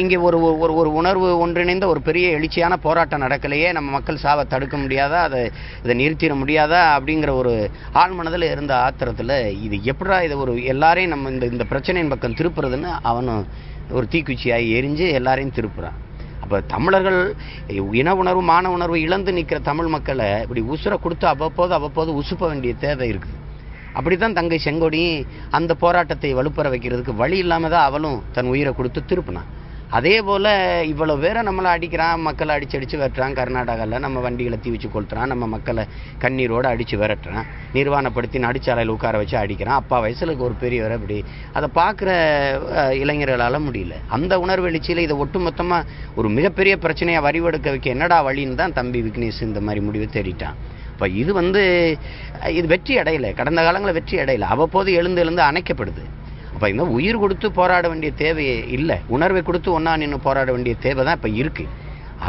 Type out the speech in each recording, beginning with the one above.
இங்கே ஒரு ஒரு ஒரு உணர்வு ஒன்றிணைந்த ஒரு பெரிய எழுச்சியான போராட்டம் நடக்கலையே, நம்ம மக்கள் சாவை தடுக்க முடியாதா, இதை நிறுத்திட முடியாதா அப்படிங்கிற ஒரு ஆழ்மனதில் இருந்த ஆத்திரத்தில் இது எப்படா இதை ஒரு எல்லாரையும் நம்ம இந்த பிரச்சனையின் பக்கம் திருப்புறதுன்னு அவனும் ஒரு தீக்குச்சியாகி எரிஞ்சு எல்லாரையும் திருப்புறான். அப்போ தமிழர்கள் இன உணர்வு மான உணர்வு இழந்து நிற்கிற தமிழ் மக்களை இப்படி உசுரை கொடுத்து அவ்வப்போது உசுப்ப வேண்டிய தேவை இருக்குது. அப்படி தான் தங்கை செங்கோடி அந்த போராட்டத்தை வலுப்பெற வைக்கிறதுக்கு வழி இல்லாமல் தான் அவளும் தன் உயிரை கொடுத்து திருப்பினான். அதே போல் இவ்வளோ பேரை நம்மளை அடிக்கிறான், மக்களை அடித்து வெட்டுறான். கர்நாடகாவில் நம்ம வண்டிகளை தீ வச்சு கொளுத்துறான், நம்ம மக்களை கண்ணீரோடு அடித்து விரட்டுறான், நிர்வாணப்படுத்தி நடுச்சாலையில் உட்கார வச்சு அடிக்கிறான். அப்பா வயசுல ஒரு பெரியவர். அப்படி அதை பார்க்குற இளைஞர்களால் முடியல. அந்த உணர்வெழுச்சியில் இதை ஒட்டுமொத்தமாக ஒரு மிகப்பெரிய பிரச்சனையாக வரிவெடுக்க வைக்க என்னடா வழின்னு தான் தம்பி விக்னேஷ் இந்த மாதிரி முடிவை தேடிட்டான். இப்போ இது வெற்றி அடையலை, கடந்த காலங்களில் வெற்றி அடையலை, அவ்வப்போது எழுந்து அணைக்கப்படுது. அப்போ இந்த உயிர் கொடுத்து போராட வேண்டிய தேவையே இல்லை, உணர்வை கொடுத்து ஒன்றா நின்று போராட வேண்டிய தேவை தான் இப்போ இருக்குது.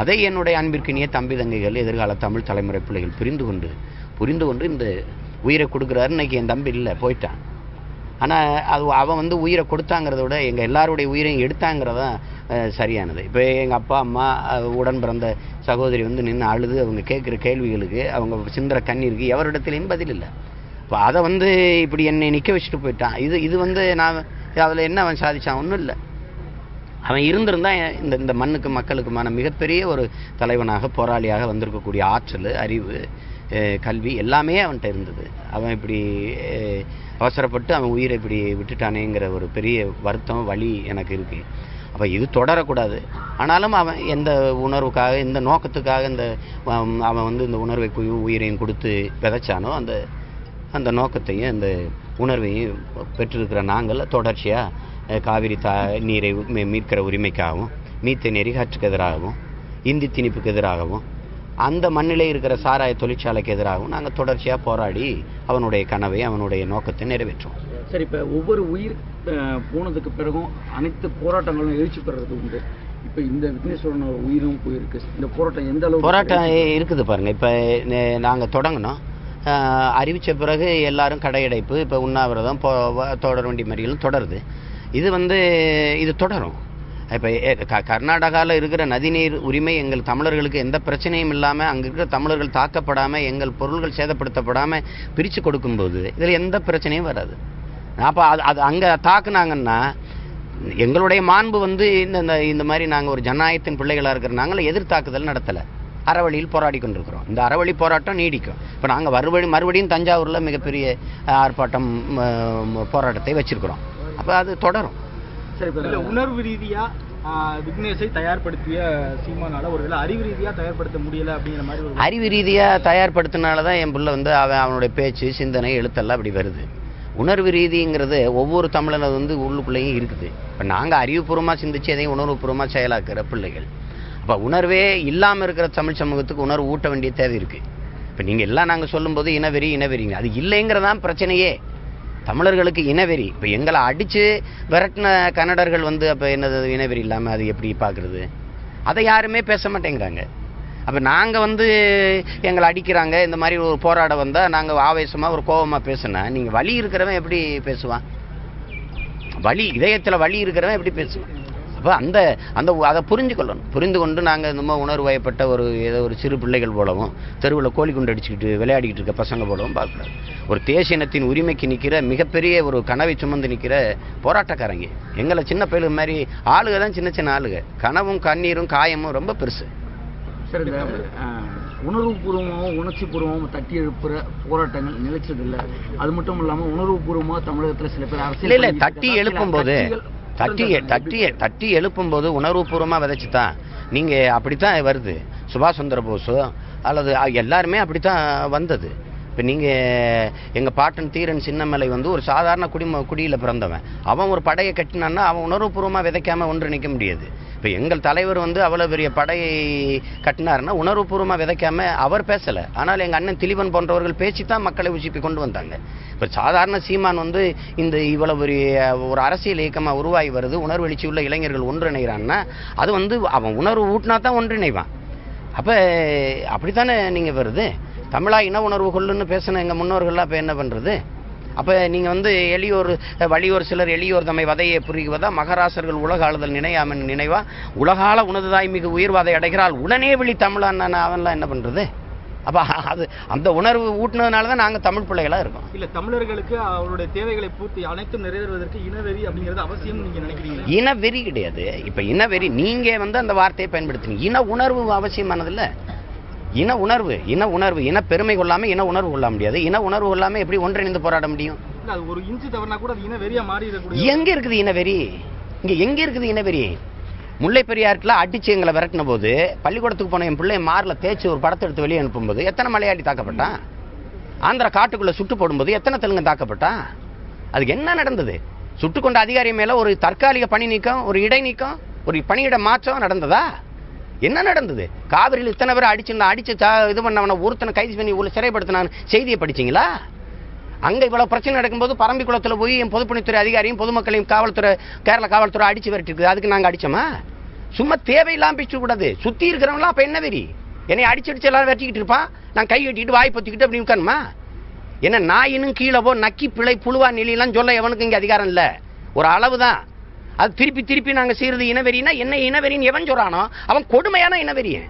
அதை என்னுடைய அன்பிற்கினிய தம்பி தங்கைகள், எதிர்கால தமிழ் தலைமுறை பிள்ளைகள் புரிந்து கொண்டு இந்த உயிரை கொடுக்குறாரு. இன்னைக்கு என் தம்பி இல்லை, போயிட்டான். ஆனால் அவன் உயிரை கொடுத்தாங்கிறத விட எங்கள் எல்லாருடைய உயிரையும் எடுத்தாங்கிறதான் சரியானது. இப்போ எங்கள் அப்பா அம்மா உடன் பிறந்த சகோதரி நின்று அழுது அவங்க கேட்குற கேள்விகளுக்கு, அவங்க சிந்துற கண்ணீருக்கு எவரிடத்துலையும் பதில் இல்லை. இப்போ அதை இப்படி என்னை நிற்க வச்சுட்டு போயிட்டான். இது நான் அதில் என்ன அவன் சாதிச்சான்? ஒன்றும் இல்லை. அவன் இருந்திருந்தான் இந்த மண்ணுக்கு மக்களுக்குமான மிகப்பெரிய ஒரு தலைவனாக போராளியாக வந்திருக்கக்கூடிய ஆற்றல், அறிவு, கல்வி எல்லாமே அவன்கிட்ட இருந்தது. அவன் இப்படி அவசரப்பட்டு அவன் உயிரை இப்படி விட்டுட்டானேங்கிற ஒரு பெரிய வருத்தம், வலி எனக்கு இருக்குது. அப்போ இது தொடரக்கூடாது. ஆனாலும் அவன் எந்த உணர்வுக்காக, எந்த நோக்கத்துக்காக அவன் இந்த உணர்வை உயிரையும் கொடுத்து விதைச்சானோ அந்த நோக்கத்தையும் அந்த உணர்வையும் பெற்றிருக்கிற நாங்கள் தொடர்ச்சியாக காவிரி நீரை மீட்கிற உரிமைக்காகவும், மீத்தேன் எரிகாற்றுக்கு எதிராகவும், இந்தி திணிப்புக்கு எதிராகவும், அந்த மண்ணிலே இருக்கிற சாராய தொழிற்சாலைக்கு எதிராகவும் நாங்கள் தொடர்ச்சியாக போராடி அவனுடைய கனவை, அவனுடைய நோக்கத்தை நிறைவேற்றுவோம். சரி, இப்போ ஒவ்வொரு உயிர் போனதுக்கு பிறகும் அனைத்து போராட்டங்களும் எழுச்சி பெறுறது உண்டு. இப்போ இந்த விக்னேஸ்வரனோட உயிரும் போயிருக்கு. இந்த போராட்டம் எந்த அளவு போராட்டம் இருக்குது பாருங்கள். இப்போ நாங்கள் தொடங்கினோம், அறிவித்த பிறகு எல்லாரும் கடையடைப்பு, இப்போ உண்ணாவிரதம், தொடர் வண்டி மறியலும் தொடருது. இது தொடரும். இப்போ கர்நாடகாவில் இருக்கிற நதிநீர் உரிமை எங்கள் தமிழர்களுக்கு எந்த பிரச்சனையும் இல்லாமல், அங்கே இருக்கிற தமிழர்கள் தாக்கப்படாமல், எங்கள் பொருள்கள் சேதப்படுத்தப்படாமல் பிரித்து கொடுக்கும்போது இதில் எந்த பிரச்சனையும் வராது. அப்போ அது அங்கே தாக்குனாங்கன்னா எங்களுடைய மாண்பு இந்த மாதிரி நாங்கள் ஒரு ஜனநாயகத்தின் பிள்ளைகளாக இருக்கிற நாங்கள் எதிர்த்தாக்குதல் நடத்தலை, அறவழியில் போராடி கொண்டிருக்கிறோம். இந்த அறவழி போராட்டம் நீடிக்கும். இப்போ நாங்கள் மறுபடியும் தஞ்சாவூரில் மிகப்பெரிய ஆர்ப்பாட்டம் போராட்டத்தை வச்சுருக்கிறோம். அப்போ அது தொடரும். சரி, இப்போ உணர்வு ரீதியாக விக்னேஷை தயார்படுத்திய சீமானால ஒருவேளை அறிவு ரீதியாக தயார்படுத்த முடியலை அப்படிங்கிற மாதிரி அறிவு ரீதியாக தயார்படுத்தினால தான் என் பிள்ளை அவனுடைய பேச்சு, சிந்தனை, எழுத்தெல்லாம் அப்படி வருது. உணர்வு ரீதிங்கிறது ஒவ்வொரு தமிழனும் உள்ளுக்குள்ளேயும் இருக்குது. இப்போ நாங்கள் அறிவுபூர்வமாக சிந்திச்சு எதையும் உணர்வுபூர்வமாக செயலாக்குற பிள்ளைகள். அப்போ உணர்வே இல்லாமல் இருக்கிற தமிழ் சமூகத்துக்கு உணர்வு ஊட்ட வேண்டிய தேவை இருக்குது. இப்போ நீங்கள் எல்லாம் நாங்கள் சொல்லும்போது இனவெறிங்க, அது இல்லைங்கிறதான் பிரச்சனையே. தமிழர்களுக்கு இனவெறி. இப்போ எங்களை அடித்து விரட்டின கன்னடர்கள் அப்போ என்னது இனவெறி இல்லாமல் அது எப்படி பார்க்குறது? அதை யாருமே பேச மாட்டேங்கிறாங்க. அப்போ நாங்கள் எங்களை அடிக்கிறாங்க, இந்த மாதிரி ஒரு போராட வந்தால் நாங்கள் ஆவேசமாக ஒரு கோபமாக பேசுனா, நீங்கள் வலி இருக்கிறவன் எப்படி பேசுவான்? இதயத்தில் வலி இருக்கிறவன் எப்படி பேசுவான்? அப்போ அதை புரிந்து கொண்டு நாங்கள் இந்த மாதிரி உணர்வு வயப்பட்ட ஏதோ ஒரு சிறு பிள்ளைகள் போலவும், தெருவில் கோழி குண்டு அடிச்சுக்கிட்டு விளையாடிக்கிட்டு இருக்க பசங்க போலவும் பார்க்கக்கூடாது. ஒரு தேசிய இனத்தின் உரிமைக்கு நிற்கிற மிகப்பெரிய ஒரு கனவை சுமந்து நிற்கிற போராட்டக்காரங்க. எங்களை சின்ன பயிலு மாதிரி ஆளுக தான் சின்ன ஆளுக. கனவும் கண்ணீரும் காயமும் ரொம்ப பெருசு. சரி, இந்த உணர்வுபூர்வமாகவும் உணர்ச்சி பூர்வமாகவும் தட்டி எழுப்புற போராட்டங்கள் நிலைச்சதில்லை. அது மட்டும் இல்லாமல் உணர்வுபூர்வமாக தமிழகத்தில் சில பேர் அரசியல் இல்லை தட்டி எழுப்பும்போது உணர்வுபூர்வமாக விதைச்சு தான் நீங்கள் அப்படித்தான் வருது. சுபாஷ் சந்திர போஸோ அல்லது எல்லாருமே அப்படித்தான் வந்தது. இப்போ நீங்கள் எங்கள் பாட்டன் தீரன் சின்னமலை ஒரு சாதாரண குடியில் பிறந்தவன். அவன் ஒரு படையை கட்டினான்னா அவன் உணர்வுபூர்வமாக விதைக்காமல் ஒன்று நிற்க முடியாது. இப்போ எங்கள் தலைவர் அவ்வளோ பெரிய படையை கட்டினாருன்னா உணர்வுபூர்வமாக விதைக்காமல் அவர் பேசலை. ஆனால் எங்கள் அண்ணன் திலீபன் போன்றவர்கள் பேச்சு தான் மக்களை உசிப்பி கொண்டு வந்தாங்க. இப்போ சாதாரண சீமான் இந்த இவ்வளோ பெரிய ஒரு அரசியல் இயக்கமாக உருவாகி வருது, உணர்வெழுச்சி உள்ள இளைஞர்கள் ஒன்றிணைகிறான்னா அது அவன் உணர்வு ஊட்டினா தான் ஒன்றிணைவான். அப்போ அப்படித்தானே நீங்கள் வருது. தமிழா இன உணர்வு கொள்ளுன்னு பேசின எங்கள் முன்னோர்கள்லாம் இப்போ என்ன பண்ணுறது? அப்போ நீங்கள் வந்து எளியோர் வலியோர் சிலர் எளியோர் தம்மை வதையை புரிவதா மகராசர்கள் உலக ஆளுதல் நினையாமன் நினைவா உலகால உணர்தாய் மிகு உயிர்வாதை அடைகிறாள் உடனே விழி தமிழான் அவன்லாம் என்ன பண்ணுறது? அப்போ அது அந்த உணர்வு ஊட்டினதுனால தான் நாங்கள் தமிழ் பிள்ளைகளாக இருக்கோம். இல்லை, தமிழர்களுக்கு அவருடைய தேவைகளை பூர்த்தி அனைத்தும் நிறைவேறுவதற்கு இனவெறி அப்படிங்கிறது அவசியம் நீங்கள் நினைக்கிறீங்க? இனவெறி கிடையாது. இப்போ இனவெறி நீங்கள் வந்து அந்த வார்த்தையை பயன்படுத்தினீங்க. இன உணர்வு அவசியமானதில்ல. இன உணர்வு இன பெருமை கொள்ளாமல் இன உணர்வு கொள்ள முடியாது. இன உணர்வு கொள்ளாமல் எப்படி ஒன்றிணைந்து போராட முடியும்? அது ஒரு இன்ச்சு தவறுனா கூட அது இனவெறியா மாறிடக்கூடிய. எங்கே இருக்குது இனவெறி? இங்கே எங்கே இருக்குது இனவெறி? முல்லை பெரியாற்றில் அடிச்சு எங்களை விரட்டின போது பள்ளிக்கூடத்துக்கு போன என் பிள்ளை மாரில் தேய்ச்சி ஒரு படத்தை எடுத்து வெளியே அனுப்பும்போது எத்தனை மலையாளி தாக்கப்பட்டான்? ஆந்திரா காட்டுக்குள்ளே சுட்டு போடும்போது எத்தனை தெலுங்கு தாக்கப்பட்டான்? அதுக்கு என்ன நடந்தது? சுட்டு கொண்ட அதிகாரி மேலே ஒரு தற்காலிக பணி நீக்கம், ஒரு இடை நீக்கம், ஒரு பணியிட மாற்றம் நடந்ததா? என்ன நடந்தது? காவிரியில் இத்தனை பேர் அடிச்சு இது பண்ணவன ஒருத்தனை கைது பண்ணி உள்ள சிறைப்படுத்தினான் செய்தியை படிச்சிங்களா? அங்கே இவ்வளோ பிரச்சனை நடக்கும்போது பரம்பிக்குளத்தில் போய் என் பொதுப்பணித்துறை அதிகாரியும் பொதுமக்களையும் காவல்துறை கேரளா காவல்துறை அடிச்சு விரட்டிருக்கு. அதுக்கு நாங்கள் அடித்தோமா? சும்மா தேவையில்லாமல் பேசக்கூடாது. சுற்றி இருக்கிறவங்களாம் அப்போ என்ன வெறி? என்னை அடிச்சு எல்லாரும் வெட்டிக்கிட்டு இருப்பான், நான் கை கட்டிக்கிட்டு வாய் பொத்திக்கிட்டு அப்படி உட்காருமா? என்ன நாயினும் கீழே போ நக்கி பிழை புழுவா நிலையெல்லாம் சொல்ல எவனுக்கு இங்கே அதிகாரம் இல்லை. ஒரு அளவு தான். அது திருப்பி நாங்கள் செய்கிறது இனவெறினா என்ன இனவெறின்னு எவன் சொல்கிறானோ அவன் கொடுமையான இனவெறியன்.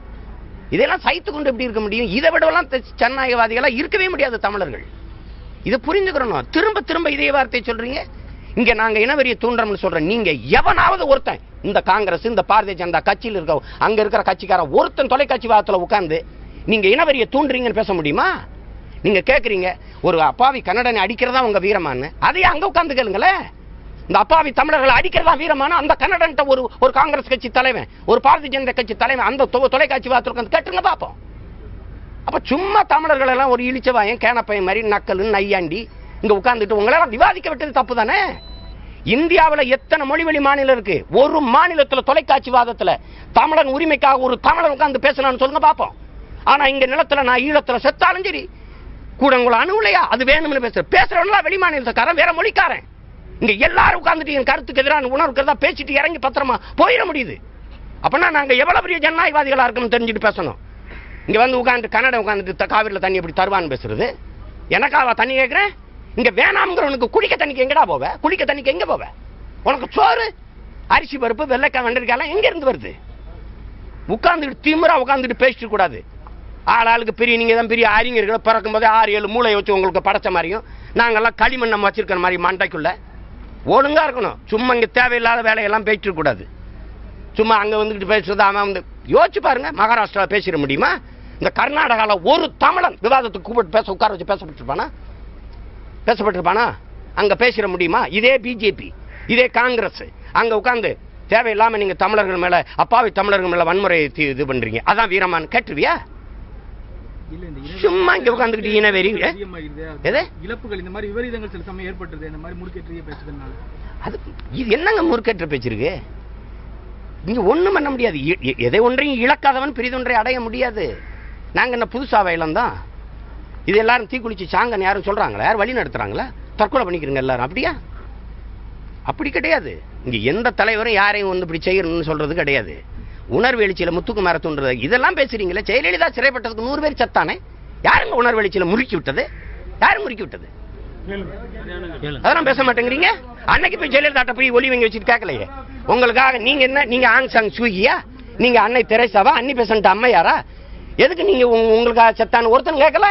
இதெல்லாம் சைத்து கொண்டு எப்படி இருக்க முடியும்? இதை விடவெல்லாம் ஜனநாயகவாதிகளாக இருக்கவே முடியாது தமிழர்கள். இதை புரிஞ்சுக்கிறணும். திரும்ப இதே வார்த்தையை சொல்கிறீங்க. இங்கே நாங்கள் இனவெறியை தூண்டுறோம்னு சொல்கிறேன். நீங்கள் எவனாவது ஒருத்தன் இந்த காங்கிரஸ் இந்த பாரதிய ஜனதா கட்சியில் இருக்க அங்கே இருக்கிற கட்சிக்கார ஒருத்தன் தொலைக்காட்சி வாதத்தில் உட்காந்து நீங்கள் இனவெறியை தூண்டுறீங்கன்னு பேச முடியுமா? நீங்கள் கேட்குறீங்க ஒரு அப்பாவி கன்னடனை அடிக்கிறதா உங்கள் வீரமானு, அதையே அங்கே உட்காந்து கேளுங்களேன். இந்த அப்பாவி தமிழர்களை அடிக்கிறதா வீரமான அந்த கன்னடன்ட்ட ஒரு காங்கிரஸ் கட்சி தலைவன், ஒரு பாரதிய ஜனதா கட்சி தலைவன் அந்த தொலைக்காட்சி வாதத்தில் உட்காந்து கேட்டுருங்க பார்ப்போம். அப்போ சும்மா தமிழர்கள் எல்லாம் ஒரு இழிச்சவாயன் கேனப்பையன் மாதிரி நக்கல் நையாண்டி இங்கே உட்காந்துட்டு உங்களெல்லாம் விவாதிக்க விட்டது தப்பு தானே? இந்தியாவில் எத்தனை மொழிவழி மாநிலம் இருக்கு? ஒரு மாநிலத்தில் தொலைக்காட்சி வாதத்தில் தமிழன் உரிமைக்காக ஒரு தமிழன் உட்காந்து பேசலாம்னு சொல்லுங்க பார்ப்போம். ஆனால் இங்கே நிலத்தில் நான் ஈழத்தில் செத்தாலும் சரி கூட உங்களை அணுவில்லையா அது வேணும்னு பேசுறவங்களா வெளி மாநிலத்துக்காரன் வேற மொழிக்காரன். இங்க எல்லாரும் உட்காந்துட்டு என் கருத்துக்கு எதிரான உணர்வுக்கு தான் பேசிட்டு இறங்கி பத்திரமா போயிட முடியுது. அப்படின்னா நாங்க எவ்வளவு பெரிய ஜனநாயகவாதிகளா இருக்கணும் தெரிஞ்சுட்டு பேசணும். இங்க வந்து உட்காந்து கன்னடம் உட்காந்துட்டு காவிரியில் தண்ணி எப்படி தருவான்னு பேசுறது. எனக்காவா தண்ணி கேட்கிறேன்? இங்க வேணாம்ங்கிறவனுக்கு குடிக்க தண்ணிக்கு எங்கடா போவ? குளிக்க தண்ணிக்கு எங்க போவ? உனக்கு சோறு அரிசி பருப்பு வெள்ளைக்காய் வெண்டரிக்காய் எங்க இருந்து வருது? உட்காந்துட்டு திமிரா உட்காந்துட்டு பேசிட்டு கூடாது. ஆளுக்கு பெரிய நீங்க தான் பெரிய அறிஞர்களை பிறக்கும் போதே 6-7 மூளையை வச்சு உங்களுக்கு படைச்ச மாதிரியும் நாங்கெல்லாம் களிமண் நம்ம வச்சிருக்கிற மாதிரி மண்டைக்குள்ள ஒழுங்கா இருக்கணும். சும்மா இங்க தேவையில்லாத வேலையெல்லாம் பேசிட்டு கூடாது. சும்மா அங்க வந்துட்டு பேசுறது அவன் வந்து யோசிச்சு பாருங்க. மகாராஷ்டிராவில் பேசிட முடியுமா? இந்த கர்நாடகாவில் ஒரு தமிழன் விவாதத்துக்கு கூப்பிட்டு உட்கார வச்சு பேசப்பட்டிருப்பானா? அங்க பேசிட முடியுமா? இதே பிஜேபி இதே காங்கிரஸ் அங்க உட்காந்து தேவையில்லாம நீங்க தமிழர்கள் மேல அப்பாவி தமிழர்கள் மேல வன்முறை இது பண்றீங்க, அதான் வீரமானு கேட்டுருவியா? சும்மா இங்க உட்காந்துக்கிட்டு இனவெறி இழப்புகள் இந்த மாதிரி விபரீதங்கள் சில சமயம் ஏற்பட்டது. இந்த மாதிரி முறுக்கேற்றிய பேசுறதுனால அது இது என்னங்க முறுக்கேற்ற பேச்சிருக்கு? இங்க ஒண்ணும் பண்ண முடியாது. எதை ஒன்றையும் இழக்காதவன் பெரிதொன்றை அடைய முடியாது. நாங்க என்ன புதுசாக இழந்தோம்? இது எல்லாரும் தீக்குளிச்சு சாங்கன்னு யாரும் சொல்றாங்களா? யாரும் வழி நடத்துறாங்களா? தற்கொலை பண்ணிக்கிறீங்க எல்லாரும். அப்படியா? அப்படி கிடையாது. இங்க எந்த தலைவரும் யாரையும் வந்து இப்படி செய்யணும்னு சொல்றது கிடையாது. உணர்வு எழுச்சியில முத்துக்குமார தூண்டுறது இதெல்லாம் பேசுறீங்களே. ஜெயலலிதா சிறைப்பட்டதுக்கு 100 பேர் சத்தானே. யாருங்க உணர்வு எழுச்சியில முறுக்கி விட்டது? யாரும் முறுக்கி விட்டது? அதெல்லாம் பேச மாட்டேங்கிறீங்க. அன்னைக்கு போய் ஜெயலலிதாட்ட போய் ஒலி வாங்கி வச்சுட்டு கேட்கலையே. உங்களுக்காக நீங்க என்ன? நீங்க ஆங் சாங் சூகியா? நீங்க அன்னை தெரேசாவா? அன்னி பெசன்ட் அம்மையாரா? எதுக்கு நீங்க உங்களுக்காக செத்தான்னு ஒருத்தன் கேட்கல?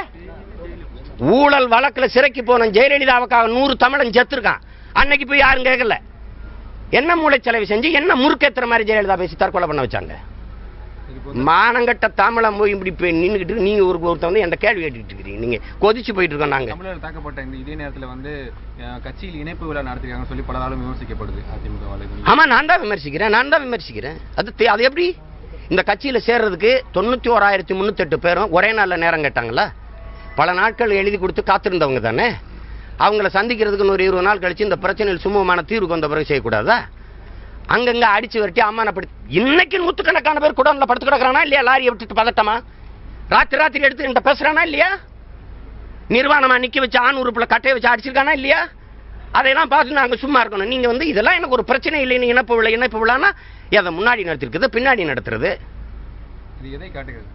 ஊழல் வழக்குல சிறைக்கு போன ஜெயலலிதாவுக்காக 100 தமிழன் செத்துருக்கான். அன்னைக்கு போய் யாரும் கேட்கல. என்ன மூளைச்சலவை செஞ்சு என்ன முறுக்கேத்துற மாதிரி ஜெயலலிதா பேசி தற்கொலை பண்ண வச்சாங்க? மானங்கட்ட தமிழம் போய் இப்படி நின்றுக்கிட்டு நீங்க ஒருத்தர் வந்து எந்த கேள்வி கேட்டுக்கிட்டு இருக்கிறீங்க. நீங்க கொதிச்சு போயிட்டு இருக்கோம். நாங்க தமிழர் தாக்கப்பட்ட இதே நேரத்தில் வந்து கட்சியில் இணைப்பு விழா நடத்திருக்காங்க சொல்லி பல நாளும் விமர்சிக்கப்படுது அதிமுக. ஆமா, நான் தான் விமர்சிக்கிறேன். அது எப்படி? இந்த கட்சியில சேர்றதுக்கு 91,308 பேரும் ஒரே நாள்ல நேரம் கேட்டாங்களா? பல நாட்கள் எழுதி கொடுத்து காத்திருந்தவங்க தானே. அவங்கள சந்திக்கிறதுக்கு ஒரு 20 நாள் கழிச்சு இந்த பிரச்சனையில் சுமூகமான தீர்வுக்கு வந்த பிறகு செய்யக்கூடாதா? அங்கங்க அடிச்சு வரட்டி அம்மானப்படி இன்னைக்கு 100கணக்கான பேர் குடோன்ல படுத்து கிடக்குறானா இல்லையா? லாரியை விட்டுட்டு பதட்டமா ராத்திரி எடுத்து என்கிட்ட பேசுறானா இல்லையா? நிர்வாணமா நிக்க வச்சு ஆண் உறுப்புல கட்டையை வச்சு அடிச்சிருக்கானா இல்லையா? அதையெல்லாம் பார்த்து நாங்கள் சும்மா இருக்கணும். நீங்கள் வந்து இதெல்லாம் எனக்கு ஒரு பிரச்சனை இல்லைன்னு இணைப்பு விழான்னா எதை முன்னாடி நடத்திருக்குது பின்னாடி நடத்துறது? இது எதை காட்டுகிறது?